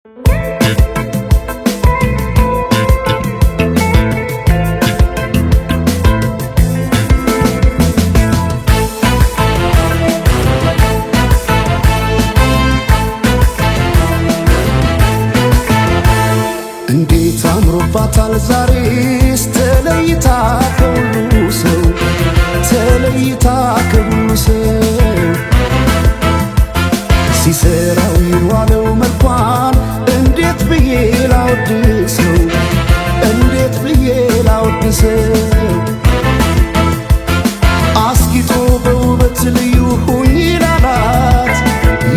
እንዴት አምሮባታል ዛሬስ ተለይታ ከሁሉ ሰው ተለይታ ከሁሉ ሰው ሲሰራው የዋለው መልኳን እንዴት ብዬ ላወድሰው እንዴት ብዬ ላወድሰው አስጊጦ በውበት ልዩ ሁኝ ላላት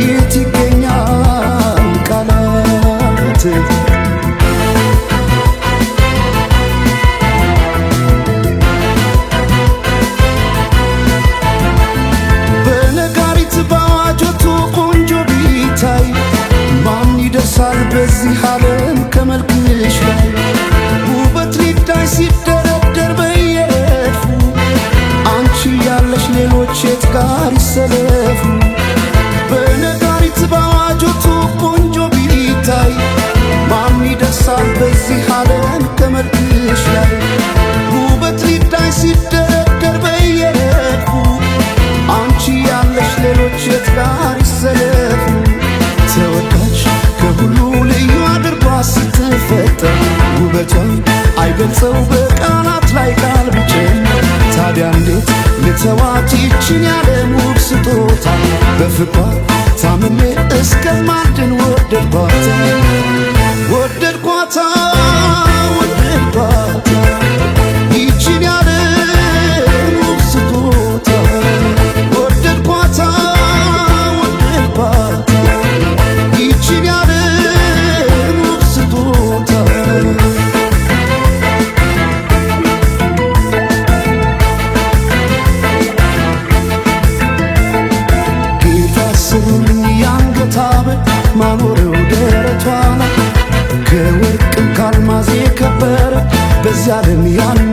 የት ይገኛል ቃላት በዚህ ዓለም ከመልክሽ ላይ ውበት ሊታይ ሲደረደር በየረድፉ አንቺ ያለሽ ሌሎች የት ጋር ይሰለፉ በነጋሪት ባዋጆቱ ቆንጆ ቢታይ ማን ይደርሳል በዚህ ዓለም ከመልክሽ ላይ ውበት ሊታይ ሲደረደር በየረድፉ አንቺ ያለሽ ሌሎች የት ጋር ይሰለፉ ተወዳጅ ከሁሉ ልዩ አድርጓ ስትፈጠር ውበቷን አይገልጸው በቃላት ላይ ቃል ቢጨምር ታዲያ እንዴት ልተዋት ይችን ያለም ውብ ስጦታ በፍቅሯ ታምሜ እስከማድን ወደድኳታ ወደድኳታ ወደድኳታ ይችን ያለም ውብ ስጦታ ወደድኳታ ወደድኳታ ይችን ያለም ውብ ስጦታ ጌታ ስሩልኝ የአንገት ሐብል ማኖረው ደረቷ ላይ ከወርቅም ካልማዝ የከበረ በዚያ ዓለም